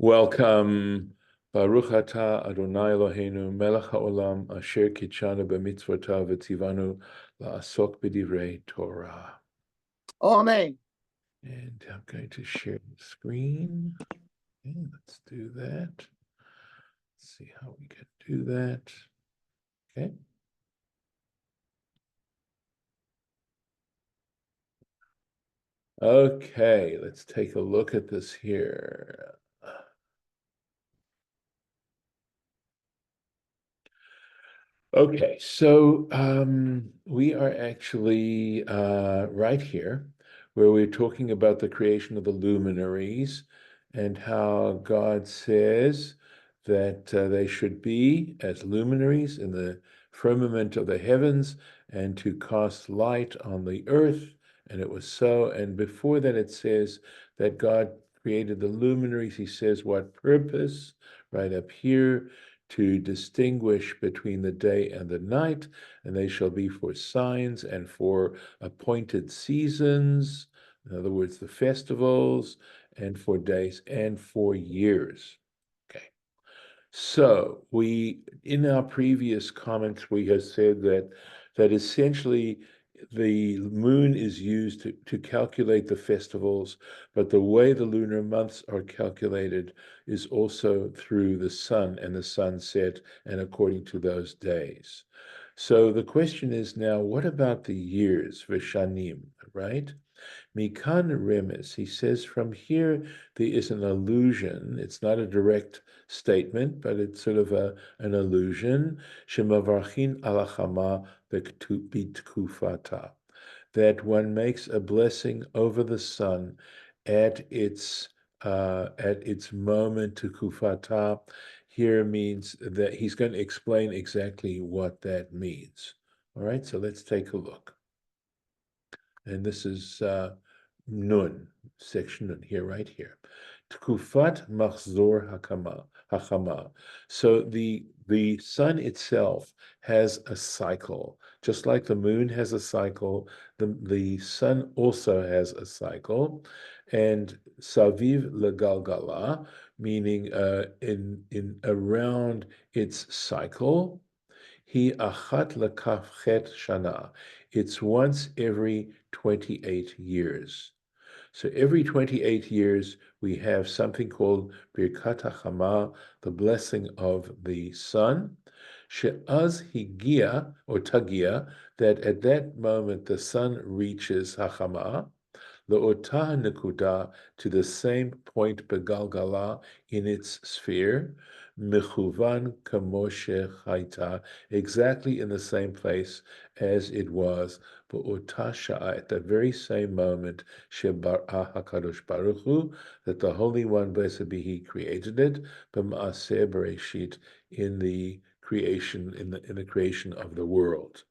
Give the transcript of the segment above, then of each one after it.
Welcome. Baruch atah Adonai Eloheinu melech haolam asher kitshanu b'mitzvotav v'tzivanu la'asok b'divrei Torah. Amen. And I'm going to share the screen. Okay, let's do that. Let's see how we can do that. Okay. Okay, let's take a look at this here. Okay, so we are actually right here where we're talking about the creation of the luminaries and how God says that they should be as luminaries in the firmament of the heavens and to cast light on the earth. And it was so. And before that, it says that God created the luminaries. He says what purpose, right up here, to distinguish between the day and the night, and they shall be for signs and for appointed seasons, in other words, the festivals, and for days and for years. Okay. So in our previous comments, we have said that essentially the moon is used to calculate the festivals, but the way the lunar months are calculated is also through the sun and the sunset and according to those days. So the question is now, what about the years, ושנים, right? Mikan remes, he says from here there is an allusion. It's not a direct statement, but it's sort of an allusion. Shemavarchin alachama bitkufata, that one makes a blessing over the sun at its moment to kufata. Here means that he's going to explain exactly what that means. All right, so let's take a look. And this is Nun, section Nun, here, right here. Tkufat machzor hachama. So the sun itself has a cycle. Just like the moon has a cycle, the sun also has a cycle. And saviv legalgala, meaning in around its cycle, he achat lekafchet shana. It's once every 28 years. So every 28 years, we have something called Birkat HaChama, the blessing of the sun. She'az higia, or tagia, that at that moment the sun reaches Hachama, Le'otah nekuda, to the same point begalgala in its sphere, mechuvan kamoshe chaita, exactly in the same place as it was, be'otah sha'a, at the very same moment, shebar'a hakadosh baruch hu, that the Holy One, blessed be He, created it, b'ma'aseh bereshit, in the creation, in the creation of the world.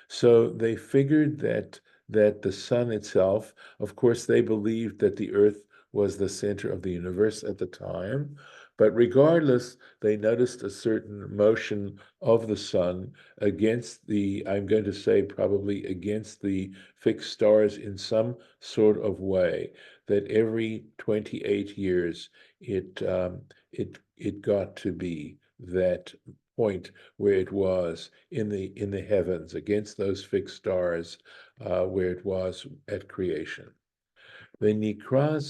So they figured that the sun itself, of course, they believed that the earth was the center of the universe at the time, but regardless, they noticed a certain motion of the sun against the, I'm going to say probably against the fixed stars in some sort of way, that every 28 years it got to be that point where it was in the heavens against those fixed stars, where it was at creation. V'nikra,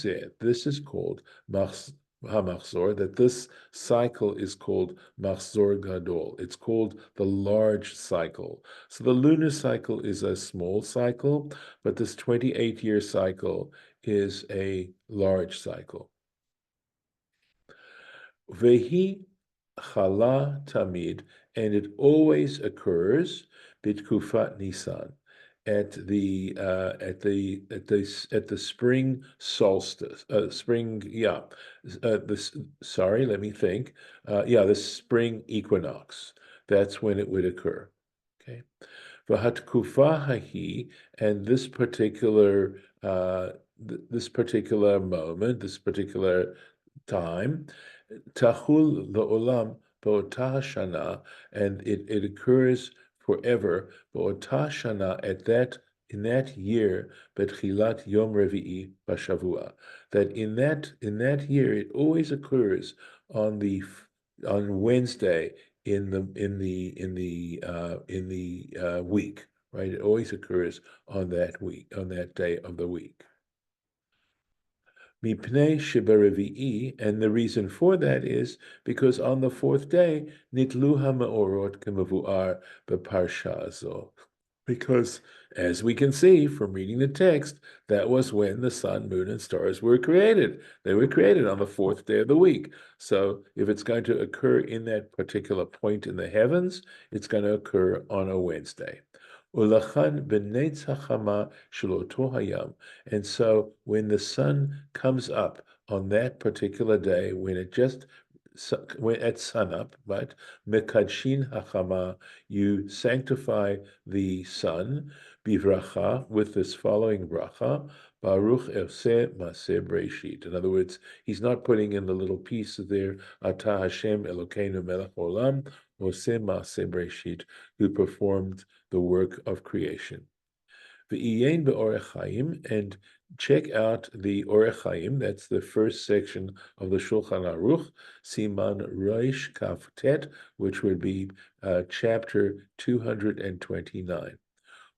this is called hamachzor, that this cycle is called machzor gadol. It's called the large cycle. So the lunar cycle is a small cycle, but this 28-year cycle is a large cycle. Vehi chala tamid, and it always occurs bitkufat Nisan, at the spring solstice, sorry, let me think. The spring equinox. That's when it would occur. Okay. V'hatkufa hahi, and this particular moment, this particular time, Tahul La'olam Ba'otah Shana, and it occurs forever, Ba'otah Shana, at that in that year, betchilat yom revi'i bashavua, that in that year it always occurs on Wednesday in the week, right? It always occurs on that day of the week. Mipnei sheberevi'i, and the reason for that is because on the fourth day, nitlu ha'meorot kemevu'ar beparsha zo. Because, as we can see from reading the text, that was when the sun, moon, and stars were created. They were created on the fourth day of the week. So, if it's going to occur in that particular point in the heavens, it's going to occur on a Wednesday. Ulachan b'neitz hachama shelo hayam. And so, when the sun comes up on that particular day, when at sunup, right? Mekadshin hachama, you sanctify the sun, bivracha, with this following bracha, Baruch Else Maseh Breshit. In other words, he's not putting in the little piece there, Ata Hashem Elokeinu Melech Olam, Ose Maseh Breshit, who performed the work of creation. V'iyin be'orech Chaim, and check out the Orech Chaim. That's the first section of the Shulchan Aruch, Siman Reish Kaf Tet, which would be chapter 229.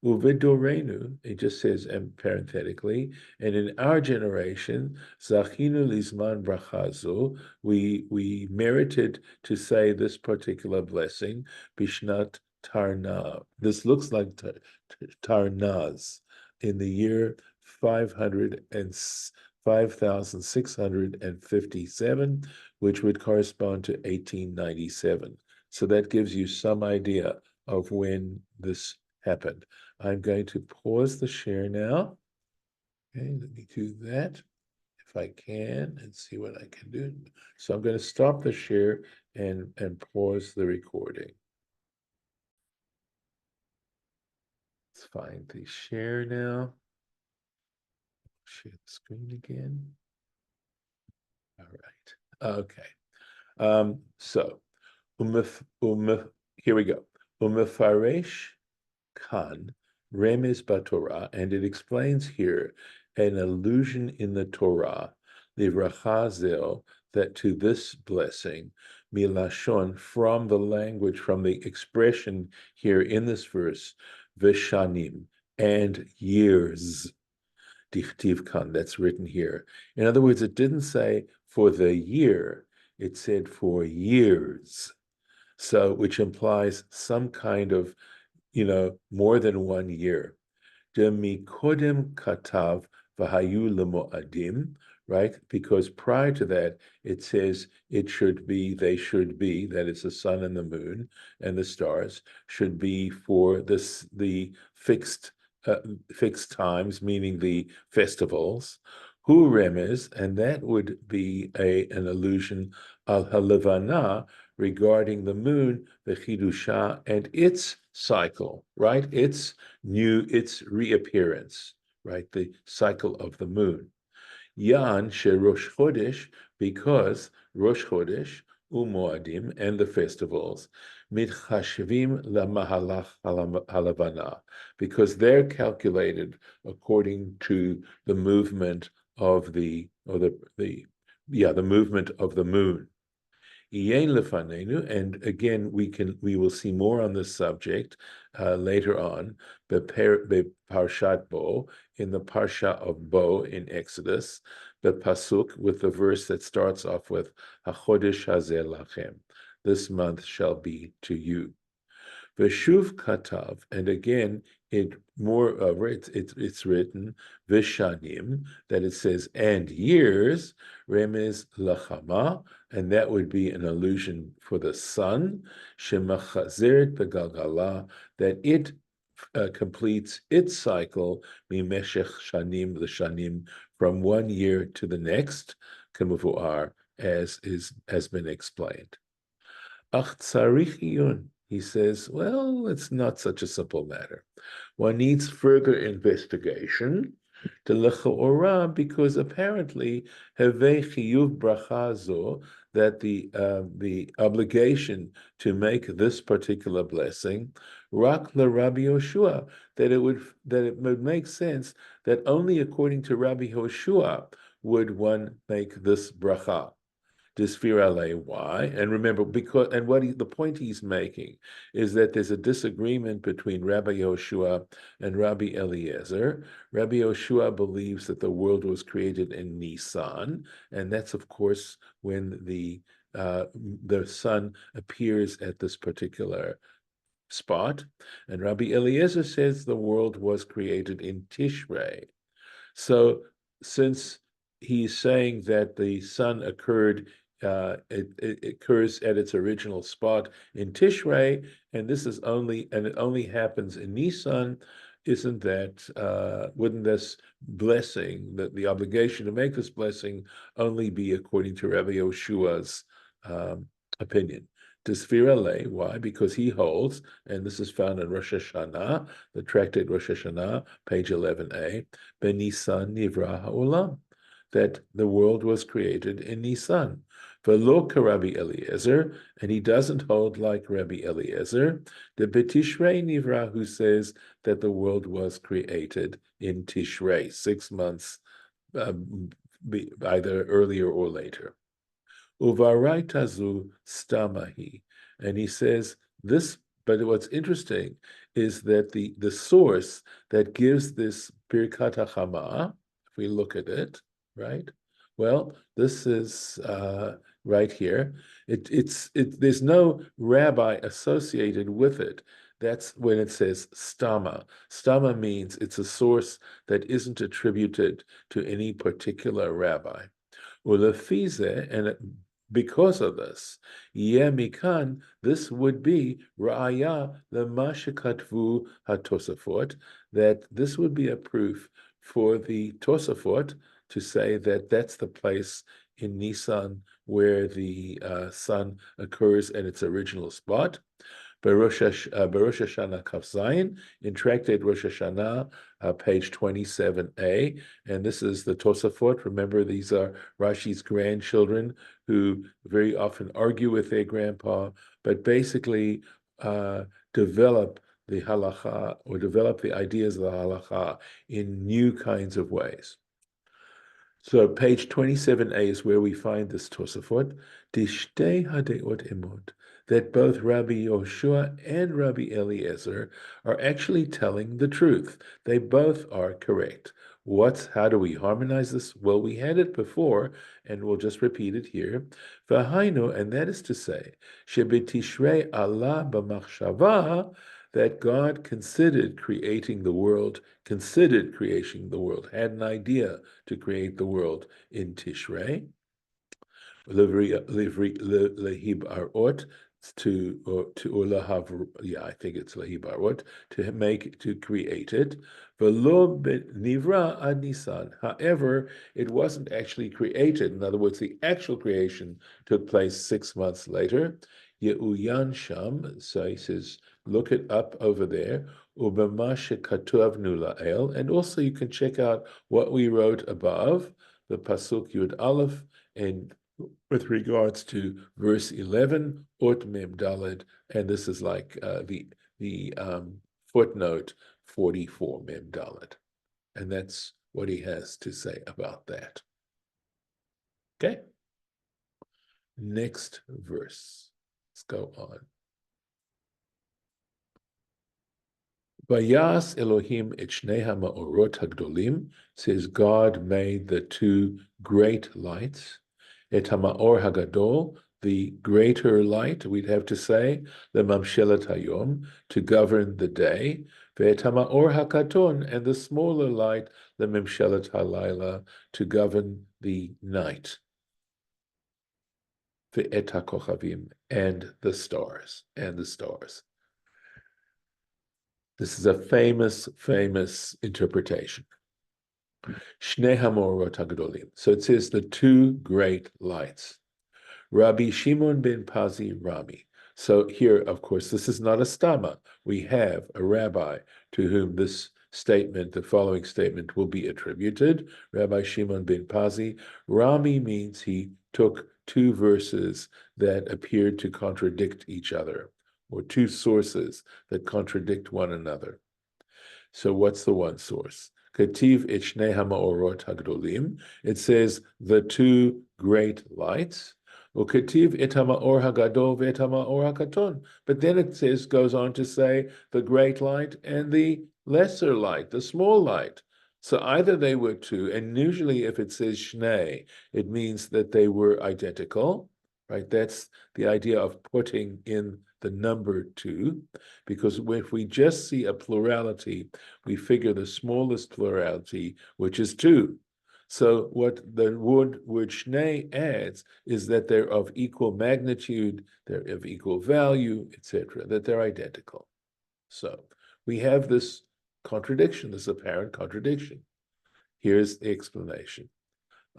Uvedorenu, it just says parenthetically, and in our generation, Zachinu Lizman Brachazo, we merited to say this particular blessing, Bishnat Tarna. This looks like Tarnaz in the year 5,657, which would correspond to 1897. So that gives you some idea of when this happened. I'm going to pause the share now. Okay, let me do that if I can and see what I can do. So I'm going to stop the share and pause the recording. Let's find the share now. Share the screen again. All right. Okay. So, here we go. Umefaresh Kan Remez Batorah, and it explains here an allusion in the Torah, Livrachazel, that to this blessing, Milashon, from the language, from the expression here in this verse, Veshanim, and years, Dichtiv Kan, that's written here. In other words, it didn't say for the year, it said for years. So, which implies some kind of more than 1 year. Demikodem katav v'hayu lemoadim, right? Because prior to that, it says they should be, that is the sun and the moon and the stars, should be for the fixed times, meaning the festivals. Hu remez, and that would be an allusion al halevana, regarding the moon, the chidusha, and its cycle, right? Its reappearance, right? The cycle of the moon. Yan she Rosh Chodesh, because Rosh Chodesh, Umoadim, and the festivals, mitchashvim lamahalach halavana, because they're calculated according to the movement of the movement of the moon. And again, we will see more on this subject later on. Parshat Bo, in the Parsha of Bo in Exodus, the pasuk with the verse that starts off with HaChodesh Hazeh Lachem, this month shall be to you. Veshuv Katav, and again, it's written Vishanim, that it says and years, Remez Lachama, and that would be an allusion for the sun, Shemachazeret Begalgala, that it completes its cycle, Mimeshech Shanim, the Shanim, from 1 year to the next, Kemuvuar, as has been explained. Ach tzarich iyun. He says, well, it's not such a simple matter. One needs further investigation. The lechaora, because apparently hevei chiyuv bracha zo, that the obligation to make this particular blessing, rak Rabbi Yoshua, that it would make sense that only according to Rabbi Yoshua would one make this bracha. Disfirale, why? And remember, because the point he's making is that there's a disagreement between Rabbi Yoshua and Rabbi Eliezer. Rabbi Yoshua believes that the world was created in Nisan, and that's of course when the sun appears at this particular spot. And Rabbi Eliezer says the world was created in Tishrei. So since he's saying that the sun it occurs at its original spot in Tishrei, and it only happens in Nisan, wouldn't this blessing, that the obligation to make this blessing, only be according to Rabbi Yoshua's opinion? Disfira, why? Because he holds, and this is found in Rosh Hashanah, the tractate Rosh Hashanah, page 11a, Benisan Nivra Ha'olam, that the world was created in Nisan. V'lo Rabbi Eliezer, and he doesn't hold like Rabbi Eliezer, the Betishrei Nivra, who says that the world was created in Tishrei, 6 months, either earlier or later. Uvarai tazu stamahi. And he says this, but what's interesting is that the source that gives this Birkat HaChamah, if we look at it, right? Well, this is right here. There's no rabbi associated with it. That's when it says stama. Stama means it's a source that isn't attributed to any particular rabbi. Ulefize, and because of this, mikan, this would be ra'aya lema shekatvu hatosafot, that this would be a proof for the Tosafot to say that that's the place in Nisan where the sun occurs at its original spot. Baruch Hashanah Kaf Zayin, in Tractate Rosh Hashanah, page 27a, and this is the Tosafot. Remember, these are Rashi's grandchildren who very often argue with their grandpa, but basically develop the halacha, or develop the ideas of the halacha in new kinds of ways. So page 27a is where we find this Tosafot, Dishtei Hadeot Emot, that both Rabbi Yoshua and Rabbi Eliezer are actually telling the truth. They both are correct. How do we harmonize this? Well, we had it before, and we'll just repeat it here. V'hainu, and that is to say, Shebetishrei Allah b'machshava, that God considered creating the world, had an idea to create the world in Tishrei. Lehib arot, I think it's lehib arot, to create it. V'lo nivra ad Nisan. However, it wasn't actually created. In other words, the actual creation took place 6 months later. Ye'uyan sham, so he says, look it up over there. Ubema shekatuvnu la'el, and also you can check out what we wrote above, the pasuk Yud Aleph, and with regards to verse 11, Ot Mem Daled, and this is like the footnote 44 Mem Daled, and that's what he has to say about that. Okay, next verse. Let's go on. Vayas Elohim et shnei ha'ma'orot hagdolim, says God made the two great lights. Et ha'ma'or hagadol, the greater light, we'd have to say, the mamshelet hayom, to govern the day. Ve'et ha'ma'or hakaton, and the smaller light, the mamshelet halayla, to govern the night. Ve'et ha'kochavim, and the stars. This is a famous interpretation. Shnei hamorot hagdolim. So it says the two great lights. Rabbi Shimon ben Pazi Rami. So here, of course, this is not a stama. We have a rabbi to whom this statement, the following statement will be attributed. Rabbi Shimon ben Pazi, Rami means he took two verses that appeared to contradict each other, or two sources that contradict one another. So what's the one source? Kativ et shnei hamaorot hagdolim. It says the two great lights. Ukativ et hamaor hagadol ve'et hamaor hakaton. But then it goes on to say the great light and the lesser light, the small light. So either they were two, and usually if it says shnei, it means that they were identical, right? That's the idea of putting in the number two, because if we just see a plurality, we figure the smallest plurality, which is two. So what the word shnei adds is that they're of equal magnitude, they're of equal value, etc., that they're identical. So we have this contradiction, this apparent contradiction. Here's the explanation.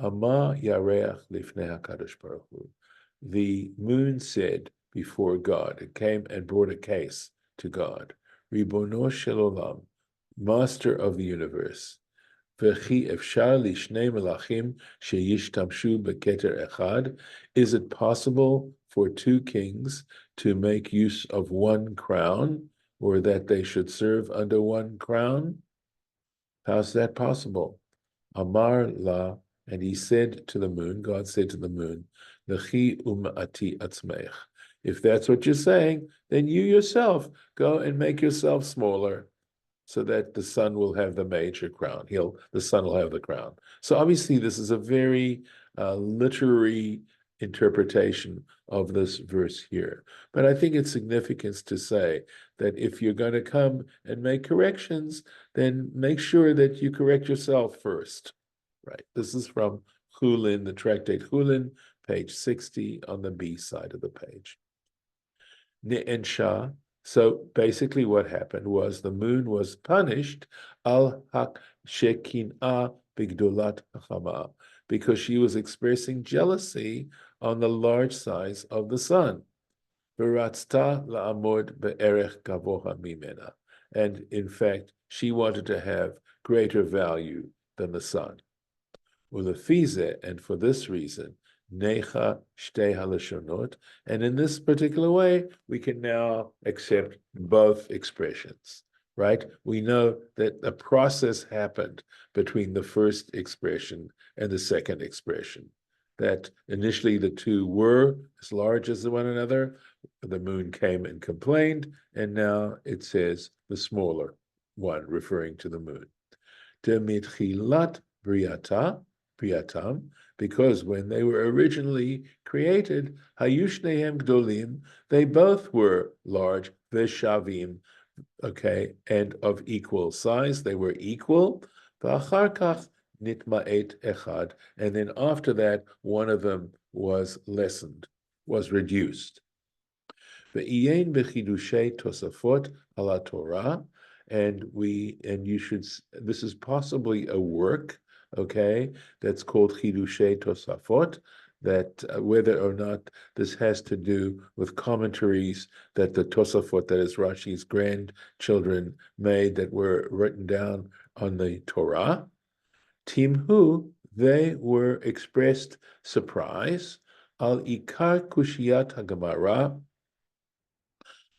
Ama yareach lifnei HaKadosh Baruch Hu. The moon said before God, it came and brought a case to God. Ribono shel olam, master of the universe. V'chi efshar lishnei melachim sheyishtamshu beketer echad. Is it possible for two kings to make use of one crown, or that they should serve under one crown? How's that possible? Amar la, and he said to the moon, God said to the moon, Lechi um'ati atzmech. If that's what you're saying, then you yourself go and make yourself smaller, so that the sun will have the major crown. The sun will have the crown. So obviously, this is a very literary interpretation of this verse here. But I think it's significant to say that if you're going to come and make corrections, then make sure that you correct yourself first. Right. This is from Chulin, the tractate Chulin, page 60 on the B side of the page. Ne'ensha. So basically what happened was the moon was punished al hak shekinah bigdolat hachama, because she was expressing jealousy on the large size of the sun. V'ratzta la'amod be'erech gavoha mimena. And in fact, she wanted to have greater value than the sun. Ulefize, and for this reason, necha shtei halashonot, and in this particular way, we can now accept both expressions, right? We know that a process happened between the first expression and the second expression, that initially the two were as large as one another, the moon came and complained, and now it says the smaller one, referring to the moon. Demitchilat briata, Priyatam, because when they were originally created, Hayushnehem Gdolim, they both were large, Veshavim, okay, and of equal size. They were equal. V'acharkach nitma'et echad, and then after that, one of them was lessened, was reduced. Ve'iyen b'chidushay tosafot ala Torah, and you should. This is possibly a work, okay, that's called Chidushay Tosafot, that whether or not this has to do with commentaries that the Tosafot, that is Rashi's grandchildren, made that were written down on the Torah. Timhu, they were expressed surprise, al ikar kushiyat hagamara,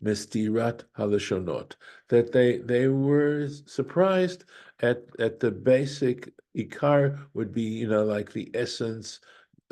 Mistirat halashonot, that they were surprised at the basic ikar would be, like the essence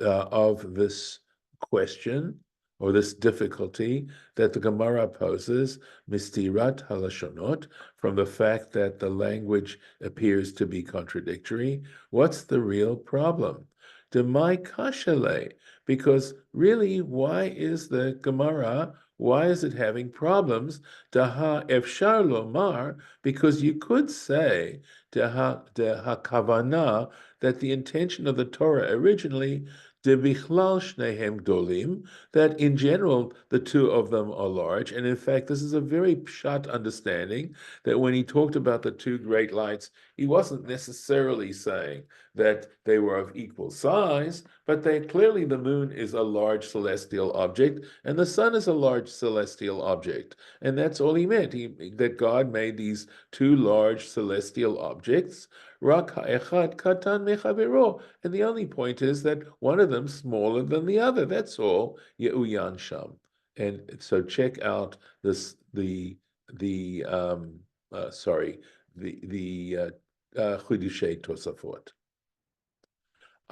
of this question or this difficulty that the Gemara poses, mistirat halashonot, from the fact that the language appears to be contradictory. What's the real problem? Demai kashale, because really, why is the Gemara, why is it having problems? Daha efshar lomar, because you could say deha kavana, that the intention of the Torah originally Debichlal shnehem gdolim, that in general the two of them are large. And in fact, this is a very pshat understanding that when he talked about the two great lights, he wasn't necessarily saying that they were of equal size, but they clearly the moon is a large celestial object and the sun is a large celestial object. And that's all he meant, that God made these two large celestial objects. Rak ha'echad katan mechavero. And the only point is that one of them smaller than the other. That's all. Ye'uyan sham. And so check out this the sorry the Chiddushei Tosafot.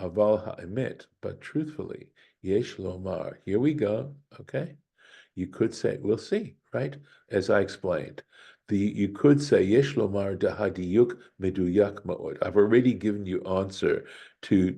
Aval ha'emet, but truthfully, yesh lomar. Here we go. Okay. You could say, we'll see, right? As I explained, you could say yesh lomar dahadiyuk meduyak ma'od. I've already given you answer to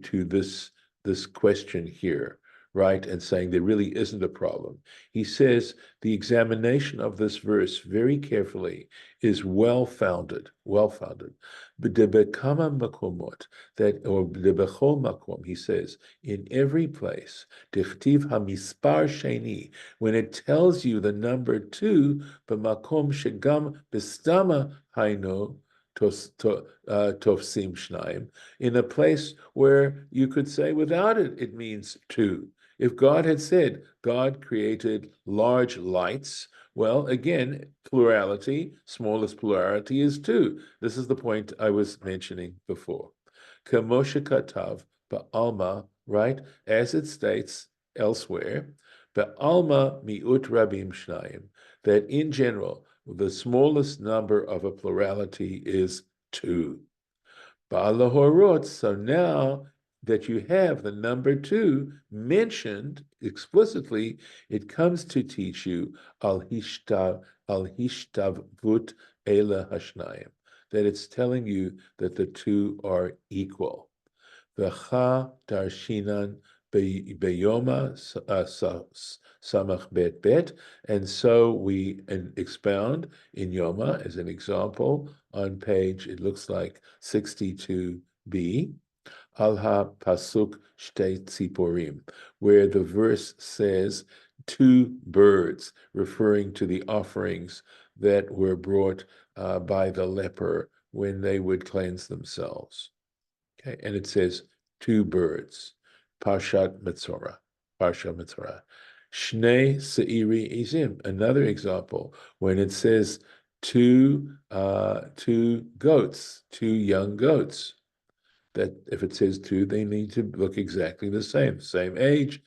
this question here, right? And saying there really isn't a problem. He says the examination of this verse very carefully is well-founded, well-founded. B'debekama makomot, that, or b'debechol makom, he says, in every place, dichtiv hamispar sheni, when it tells you the number two, b'makom shegam b'stama haino tofsim shnaim, in a place where you could say without it, it means two. If God had said, God created large lights, well, again, plurality, smallest plurality is two. This is the point I was mentioning before. Kamosha katav ba'alma, right, as it states elsewhere, ba'alma mi'ut rabim shnayim, that in general, the smallest number of a plurality is two. Ba'alahorot, so now that you have the number two mentioned explicitly, it comes to teach you al hishtavut ela hashnayim, that it's telling you that the two are equal. V'cha darshinan beyoma samach bet bet, and so we expound in Yoma as an example on page, it looks like 62b, al ha pasuk shtei tziporim, where the verse says two birds, referring to the offerings that were brought by the leper when they would cleanse themselves. Okay, and it says two birds, Parshat Metzora, Parsha Metzora. Shnei Seiri Izim, another example, when it says two goats, two young goats. That if it says two, they need to look exactly the same age,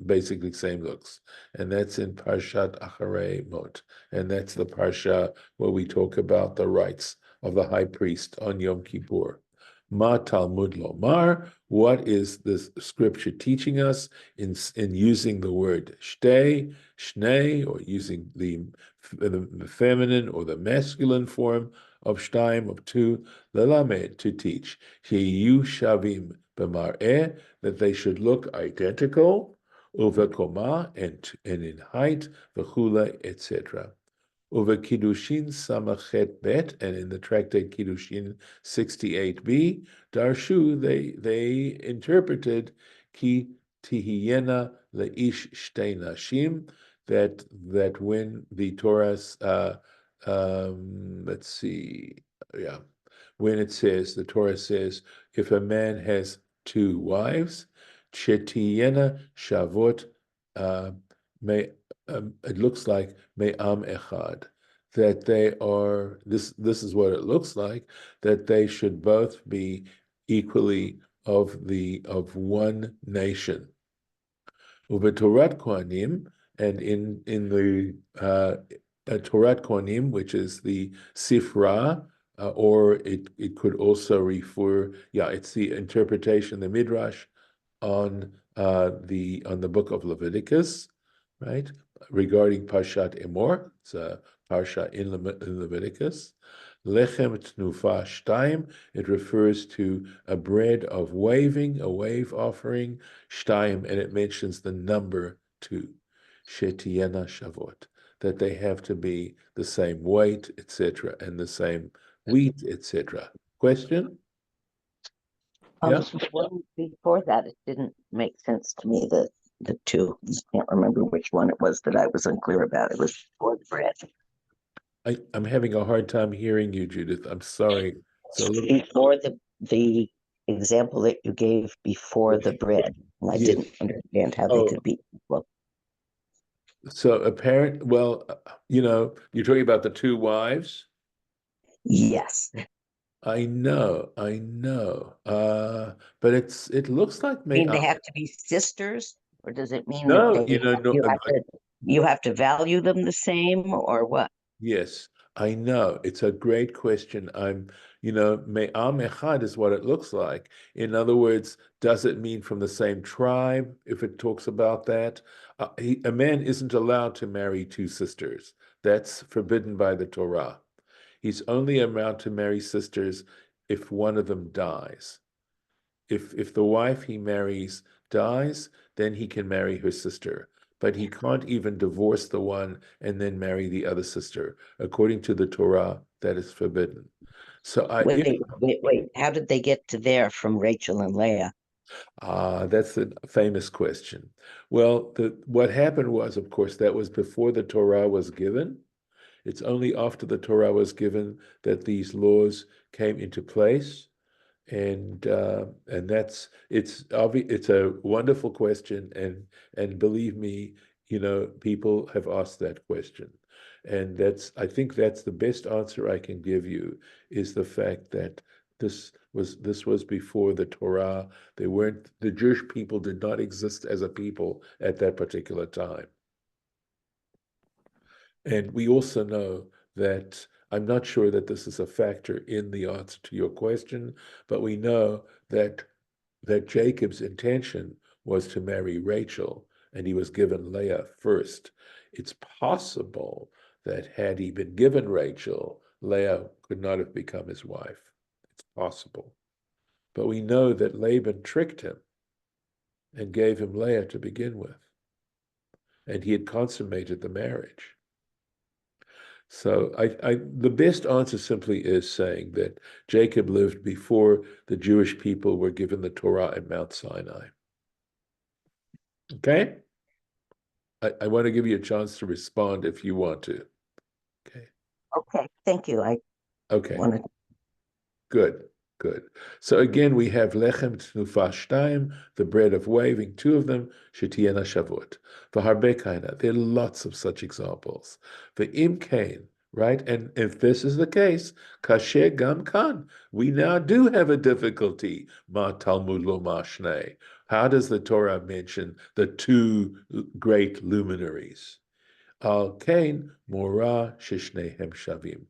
basically same looks. And that's in Parshat Acharei Mot. And that's the Parsha where we talk about the rights of the high priest on Yom Kippur. Ma Talmud Lomar, what is the scripture teaching us in using the word shtei, shnei, or using the feminine or the masculine form of shtaim, of two, lelamed, to teach, sheyu shavim b'mar'eh, that they should look identical, uvekoma, and in height, v'chula, etc. Over Kiddushin Samachet Bet, and in the tractate Kiddushin 68b, Darshu, they interpreted Ki Tihiyena Leish Shtei Nashim, that when the Torah, let's see, yeah, when it says, the Torah says, if a man has two wives, Chetiyena Shavot, it looks like Me'am Echad, that they are, this is what it looks like, that they should both be equally of one nation. Uvetorat Kohanim, and in the Torat Kohanim, which is the Sifra, or it could also refer, it's the interpretation, the Midrash on the book of Leviticus, right? Regarding Parshat Emor, it's a Parsha in Leviticus. Lechem Tnufa Shtaim, it refers to a bread of waving, a wave offering, Shtaim, and it mentions the number two, Shetiyena Shavot, that they have to be the same weight, etc., and the same wheat, etc. Question? Yeah. The one before that, it didn't make sense to me that the two. I can't remember which one it was that I was unclear about. It was before the bread. I'm having a hard time hearing you, Judith. I'm sorry. So Before the example that you gave before the bread. And I yes. didn't understand how they Oh, could be equal. so well, you're talking about the two wives. Yes. I know. But it looks like I me. mean, they have to be sisters, or does it mean that No, no, you have to value them the same, or what? yes, I know. It's a great question. Me'am echad is what it looks like. In other words, does it mean from the same tribe if it talks about that? A man isn't allowed to marry two sisters. That's forbidden by the Torah. He's only allowed to marry sisters if one of them dies. If the wife he marries dies, then he can marry her sister. But he can't even divorce the one and then marry the other sister. According to the Torah, that is forbidden. So Wait. How did they get to there from Rachel and Leah? that's a famous question. Well, what happened was, of course, that was before the Torah was given. It's only after the Torah was given that these laws came into place. And that's it's a wonderful question, and believe me, people have asked that question, and I think that's the best answer I can give you, is the fact that this was before the Torah. The Jewish people did not exist as a people at that particular time. And we also know that I'm not sure that this is a factor in the answer to your question, but we know that Jacob's intention was to marry Rachel, and he was given Leah first. It's possible that had he been given Rachel, Leah could not have become his wife. It's possible. But we know that Laban tricked him and gave him Leah to begin with, and he had consummated the marriage. So the best answer simply is saying that Jacob lived before the Jewish people were given the Torah at Mount Sinai. Okay? I want to give you a chance to respond if you want to. Okay. Okay, thank you. I Okay. wanted. Good. Good. So again, we have lechem tnufa shtayim, the bread of waving, two of them, shetiyena shavut. V'harbe kaina. There are lots of such examples. V'im kain, right? And if this is the case, kasher gam kan. We now do have a difficulty. Ma Talmud lo mashnei. How does the Torah mention the two great luminaries? Al kain mora shishnehem shavim.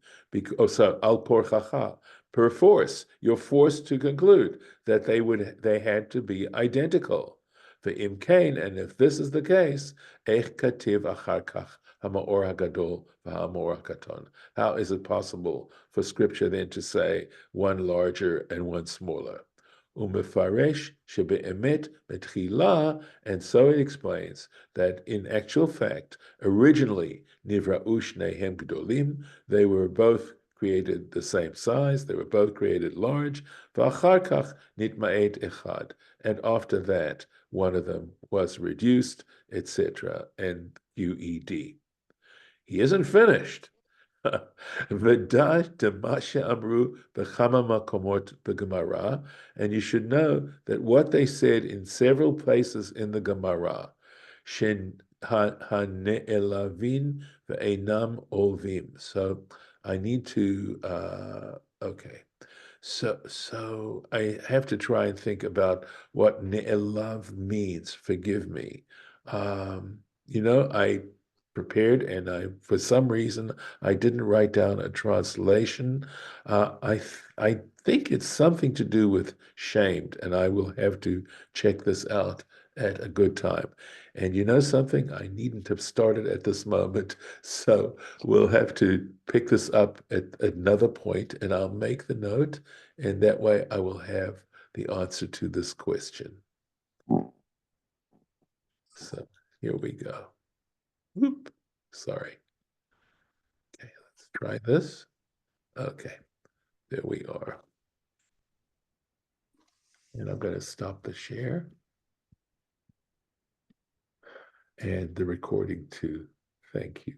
So al porchacha. Perforce, you're forced to conclude that they had to be identical. Ve'im kain, and if this is the case, ech kativ achar kach ha'ma'or hagadol v'ha'ma'or hakaton. How is it possible for Scripture then to say one larger and one smaller? Umefaresh shebe'emet betchila, and so it explains that in actual fact, originally nivra'u shnehem gdolim, they were both created the same size, they were both created large, v'achar kach nitma'et echad, and after that, one of them was reduced, etc., and QED. He isn't finished. V'dash demasha amru b'chama makomot b'Gemara, and you should know that what they said in several places in the Gemara, shen hane'elavin ve'enam olvim. So I need to, okay. So I have to try and think about what ne'elav means. Forgive me. I prepared, and for some reason, I didn't write down a translation. I think it's something to do with shamed, and I will have to check this out at a good time. And you know something? I needn't have started at this moment, so we'll have to pick this up at another point, and I'll make the note, and that way I will have the answer to this question. So here we go. Whoop, sorry. Okay, let's try this. Okay, there we are. And I'm going to stop the share and the recording too. Thank you.